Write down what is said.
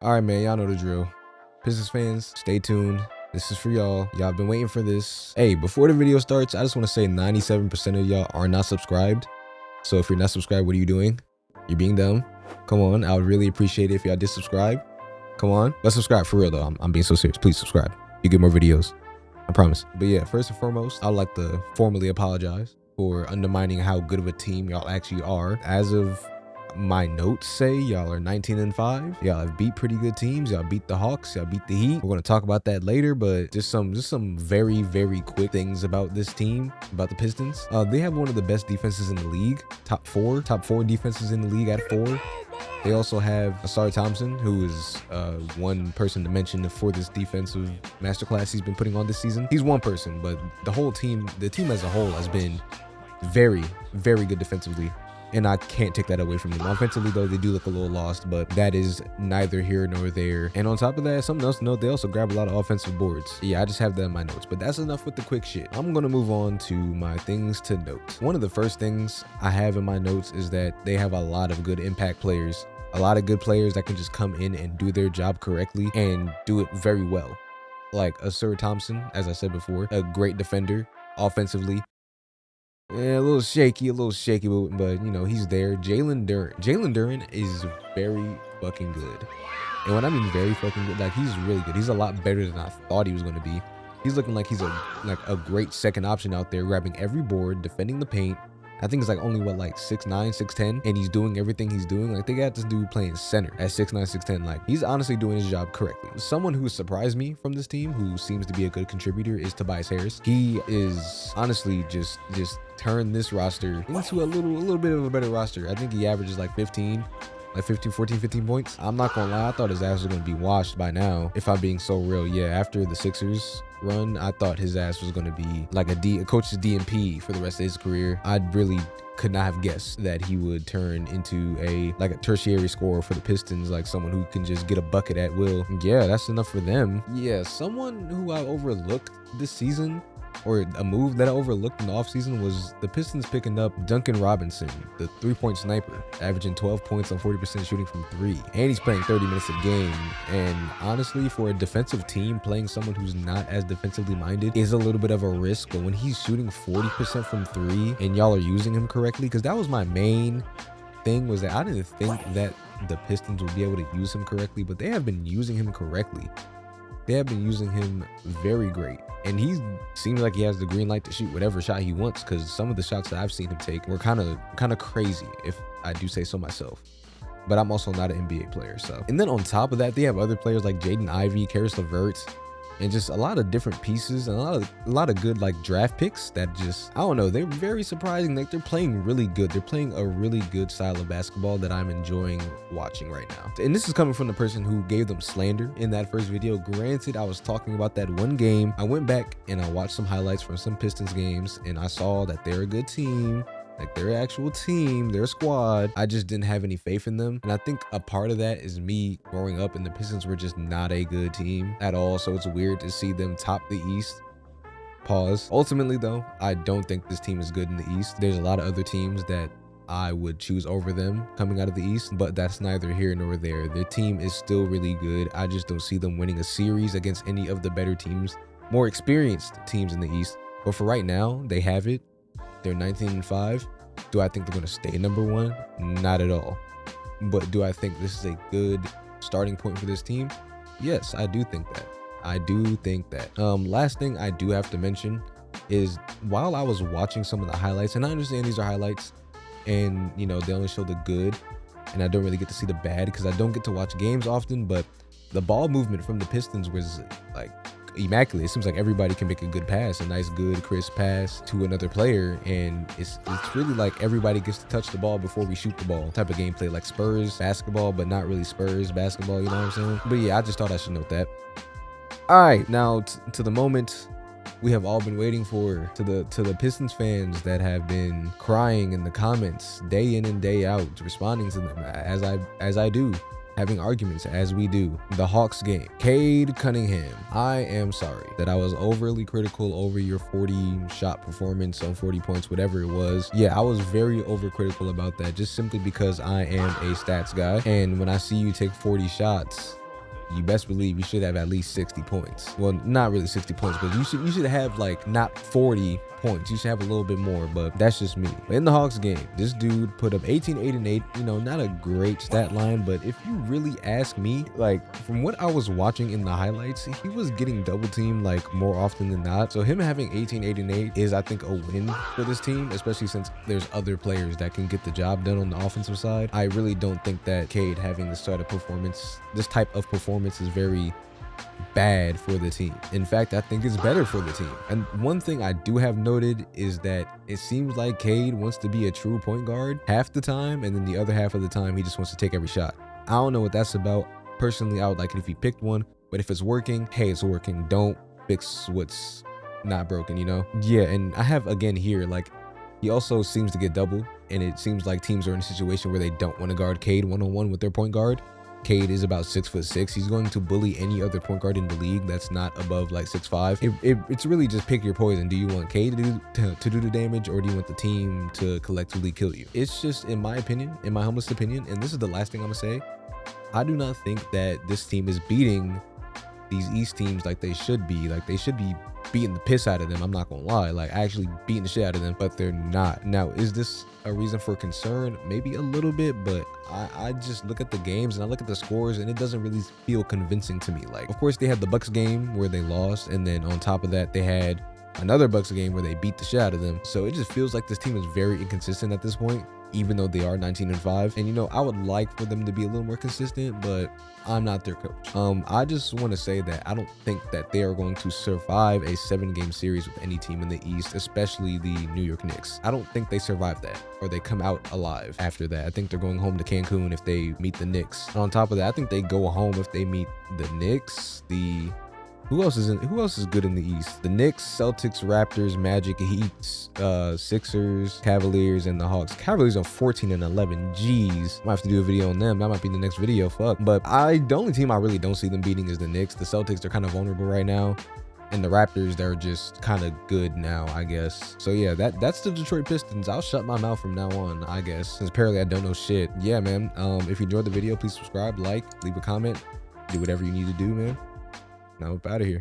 All right, man, y'all know the drill. Pistons fans, stay tuned. This is for y'all. Y'all been waiting for this. Hey, before the video starts, I just want to say 97% of y'all are not subscribed. So if you're not subscribed, what are you doing? You're being dumb. Come on, I would really appreciate it if y'all did subscribe. Come on, let's subscribe for real though. I'm being so serious. Please subscribe. You get more videos. I promise. But yeah, first and foremost, I'd like to formally apologize for undermining how good of a team y'all actually are. As of my notes say, y'all are 19-5. Y'all have beat pretty good teams. Y'all beat the Hawks. Y'all beat the Heat. We're gonna talk about that later, but just some very, very quick things about this team, about the Pistons. They have one of the best defenses in the league. Top four defenses in the league at 4. They also have Asari Thompson, who is one person to mention for this defensive masterclass he's been putting on this season. He's one person, but the team as a whole has been very, very good defensively. And I can't take that away from them. Offensively, though, they do look a little lost, but that is neither here nor there. And on top of that, something else to note, they also grab a lot of offensive boards. Yeah, I just have that in my notes, but that's enough with the quick shit. I'm going to move on to my things to note. One of the first things I have in my notes is that they have a lot of good impact players, a lot of good players that can just come in and do their job correctly and do it very well. Like Asari Thompson, as I said before, a great defender offensively. Yeah, a little shaky, but you know, he's there. Jalen Duren is very fucking good. And when I mean very fucking good, like he's really good. He's a lot better than I thought he was going to be. He's looking like he's a great second option out there, grabbing every board, defending the paint. I think it's like only like 6'9", 6'10", and he's doing everything he's doing. Like they got this dude playing center at 6'9", 6'10". Like he's honestly doing his job correctly. Someone who surprised me from this team, who seems to be a good contributor, is Tobias Harris. He is honestly just turned this roster into a little bit of a better roster. I think he averages like 15 points. I'm not gonna lie, I thought his ass was gonna be washed by now, if I'm being so real. Yeah, after the Sixers run, I thought his ass was gonna be like a coach's DMP for the rest of his career. I really could not have guessed that he would turn into a tertiary scorer for the Pistons, like someone who can just get a bucket at will. Yeah, that's enough for them. Yeah, someone who I overlooked this season, or a move that I overlooked in the offseason, was the Pistons picking up Duncan Robinson, the three-point sniper, averaging 12 points on 40% shooting from 3. And he's playing 30 minutes a game. And honestly, for a defensive team, playing someone who's not as defensively minded is a little bit of a risk. But when he's shooting 40% from 3 and y'all are using him correctly, because that was my main thing, was that I didn't think that the Pistons would be able to use him correctly, but they have been using him correctly. They have been using him very great. And he seems like he has the green light to shoot whatever shot he wants, because some of the shots that I've seen him take were kind of crazy, if I do say so myself. But I'm also not an NBA player, so. And then on top of that, they have other players like Jaden Ivey, Karis LeVert, and just a lot of different pieces and a lot of good like draft picks that just, I don't know, they're very surprising. Like they're playing really good. They're playing a really good style of basketball that I'm enjoying watching right now. And this is coming from the person who gave them slander in that first video. Granted, I was talking about that one game. I went back and I watched some highlights from some Pistons games, and I saw that they're a good team. Like their actual team, their squad. I just didn't have any faith in them. And I think a part of that is me growing up and the Pistons were just not a good team at all. So it's weird to see them top the East. Pause. Ultimately though, I don't think this team is good in the East. There's a lot of other teams that I would choose over them coming out of the East, but that's neither here nor there. Their team is still really good. I just don't see them winning a series against any of the better teams, more experienced teams in the East. But for right now, they have it. They're 19-5. Do I think they're going to stay number 1? Not at all. But do I think this is a good starting point for this team? Yes, I do think that. Last thing I do have to mention is, while I was watching some of the highlights, and I understand these are highlights, and you know, they only show the good, and I don't really get to see the bad because I don't get to watch games often, but the ball movement from the Pistons was like immaculate. It seems like everybody can make a good pass, a nice, good, crisp pass to another player, and it's really like everybody gets to touch the ball before we shoot the ball type of gameplay, like Spurs basketball, but not really Spurs basketball, you know what I'm saying? But yeah, I just thought I should note that. All right, now to the moment we have all been waiting for, to the Pistons fans that have been crying in the comments day in and day out, responding to them as I do, having arguments as we do. The Hawks game. Cade Cunningham. I am sorry that I was overly critical over your 40-shot performance on 40 points, whatever it was. Yeah, I was very overcritical about that, just simply because I am a stats guy. And when I see you take 40 shots you best believe you should have at least 60 points. Well, not really 60 points, but you should have like not 40 points. You should have a little bit more, but that's just me. But in the Hawks game, this dude put up 18, 8, and 8. You know, not a great stat line, but if you really ask me, like from what I was watching in the highlights, he was getting double teamed like more often than not. So him having 18, 8, and 8 is, I think, a win for this team, especially since there's other players that can get the job done on the offensive side. I really don't think that Cade having this type of performance is very bad for the team. In fact, I think it's better for the team. And one thing I do have noted is that it seems like Cade wants to be a true point guard half the time, and then the other half of the time he just wants to take every shot. I don't know what that's about. Personally, I would like it if he picked one, but if it's working, hey, it's working. Don't fix what's not broken, you know? Yeah, and I have again here, like, he also seems to get double, and it seems like teams are in a situation where they don't want to guard Cade one-on-one with their point guard. Cade is about 6'6". He's going to bully any other point guard in the league that's not above like 6'5". It's really just pick your poison. Do you want Cade to do the damage, or do you want the team to collectively kill you? It's just, in my opinion, in my humblest opinion, and this is the last thing I'm gonna say, I do not think that this team is beating these East teams like they should be. Like, they should be beating the piss out of them. I'm not gonna lie, like actually beating the shit out of them, but they're not. Now, is this a reason for concern? Maybe a little bit, but I just look at the games and I look at the scores and it doesn't really feel convincing to me. Like, of course they had the Bucks game where they lost, and then on top of that they had another Bucks game where they beat the shit out of them. So it just feels like this team is very inconsistent at this point, even though they are 19-5. And you know, I would like for them to be a little more consistent, but I'm not their coach. I just want to say that I don't think that they are going to survive a 7-game series with any team in the East, especially the New York Knicks. I don't think they survive that, or they come out alive after that. I think they're going home to Cancun if they meet the Knicks. And on top of that, I think they go home if they meet the Knicks, who else is good in the East? The Knicks, Celtics, Raptors, Magic, Heat, Sixers, Cavaliers, and the Hawks. Cavaliers are 14-11. Jeez. Might have to do a video on them. That might be the next video. Fuck. But the only team I really don't see them beating is the Knicks. The Celtics, they're kind of vulnerable right now. And the Raptors, they're just kind of good now, I guess. So yeah, that's the Detroit Pistons. I'll shut my mouth from now on, I guess, since apparently I don't know shit. Yeah, man. If you enjoyed the video, please subscribe, like, leave a comment, do whatever you need to do, man. Now I'm out of here.